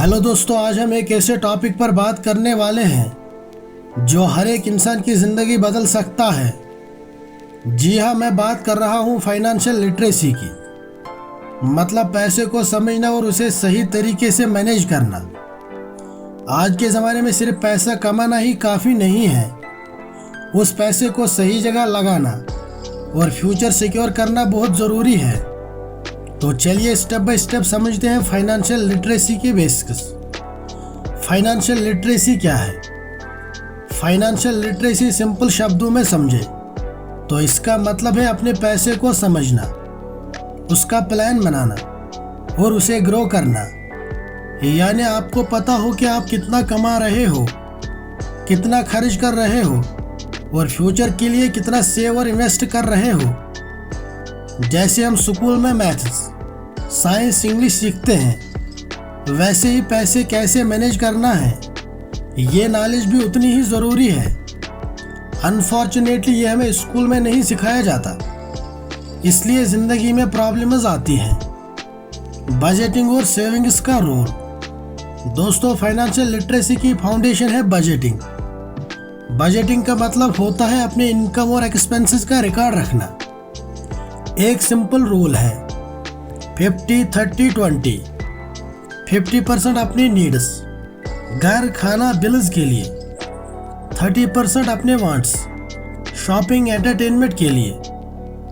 Hello दोस्तों, आज हम एक ऐसे टॉपिक पर बात करने वाले हैं जो हर एक इंसान की ज़िंदगी बदल सकता है। जी हाँ, मैं बात कर रहा हूँ फाइनेंशियल लिटरेसी की। मतलब पैसे को समझना और उसे सही तरीके से मैनेज करना। आज के ज़माने में सिर्फ पैसा कमाना ही काफ़ी नहीं है, उस पैसे को सही जगह लगाना और फ्यूचर सिक्योर करना बहुत ज़रूरी है। तो चलिए स्टेप बाय स्टेप समझते हैं फाइनेंशियल लिटरेसी के बेसिक्स। फाइनेंशियल लिटरेसी क्या है? फाइनेंशियल लिटरेसी सिंपल शब्दों में समझे तो इसका मतलब है अपने पैसे को समझना, उसका प्लान बनाना और उसे ग्रो करना। यानी आपको पता हो कि आप कितना कमा रहे हो, कितना खर्च कर रहे हो और फ्यूचर के लिए कितना सेव और इन्वेस्ट कर रहे हो। जैसे हम स्कूल में मैथ्स, साइंस, इंग्लिश सीखते हैं, वैसे ही पैसे कैसे मैनेज करना है ये नॉलेज भी उतनी ही ज़रूरी है। अनफॉर्चुनेटली ये हमें स्कूल में नहीं सिखाया जाता, इसलिए ज़िंदगी में प्रॉब्लम्स आती हैं। बजटिंग और सेविंग्स का रोल। दोस्तों, फाइनेंशियल लिटरेसी की फाउंडेशन है बजटिंग। बजटिंग का मतलब होता है अपने इनकम और एक्सपेंसेस का रिकॉर्ड रखना। एक सिंपल रूल है 50-30-20। 50% अपनी नीड्स, घर, खाना, बिल्स के लिए। 30% अपने वांट्स, शॉपिंग, एंटरटेनमेंट के लिए।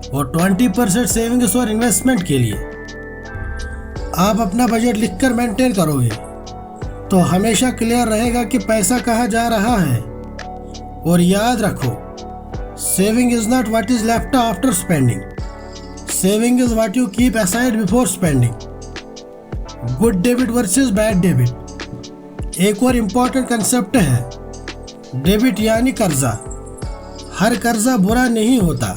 और 20% सेविंग्स और इन्वेस्टमेंट के लिए। आप अपना बजट लिखकर मेंटेन करोगे तो हमेशा क्लियर रहेगा कि पैसा कहाँ जा रहा है। और याद रखो, saving is not what is left after spending, saving is what you keep aside before spending. Good debit versus bad debit. एक और इम्पॉर्टेंट कंसेप्ट है डेबिट यानी कर्जा। हर कर्जा बुरा नहीं होता।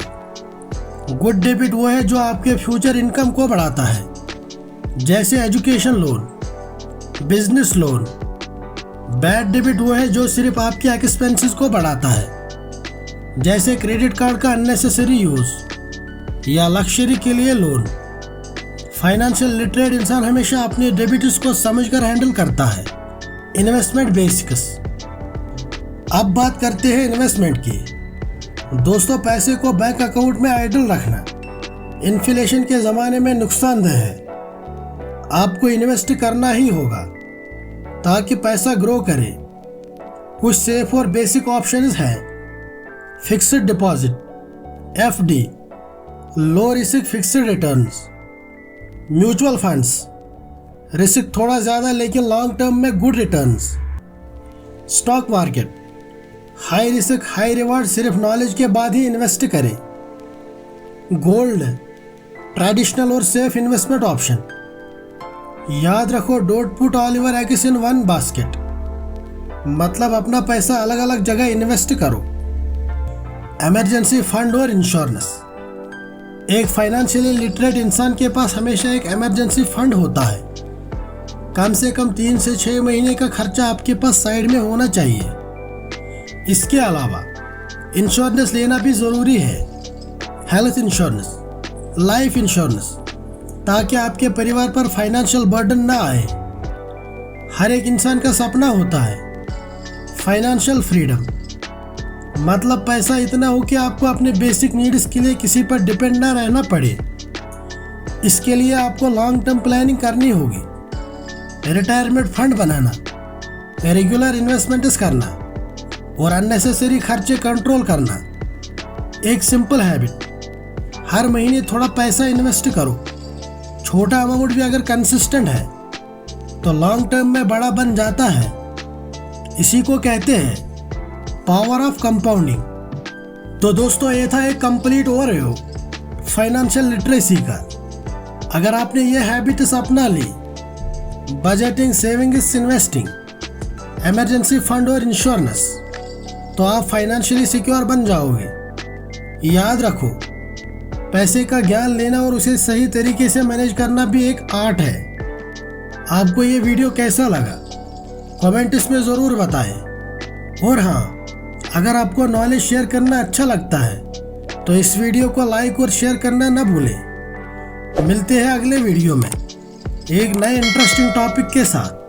गुड डेबिट वो है जो आपके फ्यूचर इनकम को बढ़ाता है, जैसे education loan, business loan. Bad debit वो है जो सिर्फ आपके एक्सपेंसेस को बढ़ाता है, जैसे क्रेडिट कार्ड का अननेसेसरी यूज या लग्जरी के लिए लोन। फाइनेंशियल लिटरेट इंसान हमेशा अपने डेबिट्स को समझकर हैंडल करता है। Investment basics. अब बात करते हैं इन्वेस्टमेंट की। दोस्तों, पैसे को बैंक अकाउंट में आइडल रखना इन्फ्लेशन के ज़माने में नुकसानदेह है। आपको इन्वेस्ट करना ही होगा ताकि पैसा ग्रो करे। कुछ सेफ और बेसिक ऑप्शंस हैं। Fixed deposit, FD, low risk fixed returns. Mutual funds, risk थोड़ा ज़्यादा लेकिन लॉन्ग टर्म में good returns. Stock market, high risk high reward, सिर्फ नॉलेज के बाद ही इन्वेस्ट करें। गोल्ड, ट्रेडिशनल और सेफ इन्वेस्टमेंट ऑप्शन। याद रखो, don't put all your eggs in one basket. मतलब अपना पैसा अलग अलग जगह इन्वेस्ट करो। इमरजेंसी फंड और इंश्योरेंस। एक फाइनेंशियली लिटरेट इंसान के पास हमेशा एक इमरजेंसी फंड होता है। कम से कम 3 से 6 महीने का खर्चा आपके पास साइड में होना चाहिए। इसके अलावा इंश्योरेंस लेना भी ज़रूरी है। हेल्थ इंश्योरेंस, लाइफ इंश्योरेंस, ताकि आपके परिवार पर फाइनेंशियल बर्डन ना आए। हर एक इंसान का सपना होता है फाइनेंशियल फ्रीडम। मतलब पैसा इतना हो कि आपको अपने बेसिक नीड्स के लिए किसी पर डिपेंड ना रहना पड़े। इसके लिए आपको लॉन्ग टर्म प्लानिंग करनी होगी, रिटायरमेंट फंड बनाना, रेगुलर इन्वेस्टमेंट्स करना और अननेसेसरी खर्चे कंट्रोल करना। एक सिंपल हैबिट, हर महीने थोड़ा पैसा इन्वेस्ट करो। छोटा अमाउंट भी अगर कंसिस्टेंट है तो लॉन्ग टर्म में बड़ा बन जाता है। इसी को कहते हैं पावर ऑफ कंपाउंडिंग। तो दोस्तों, ये था एक कंप्लीट ओवरव्यू फाइनेंशियल लिटरेसी का। अगर आपने ये हैबिट्स अपना ली, budgeting, savings, investing, emergency fund और इंश्योरेंस, तो आप फाइनेंशियली सिक्योर बन जाओगे। याद रखो, पैसे का ज्ञान लेना और उसे सही तरीके से मैनेज करना भी एक आर्ट है। आपको ये वीडियो कैसा लगा कमेंट इसमें ज़रूर बताएं। और हाँ, अगर आपको नॉलेज शेयर करना अच्छा लगता है तो इस वीडियो को लाइक और शेयर करना ना भूलें। मिलते हैं अगले वीडियो में एक नए इंटरेस्टिंग टॉपिक के साथ।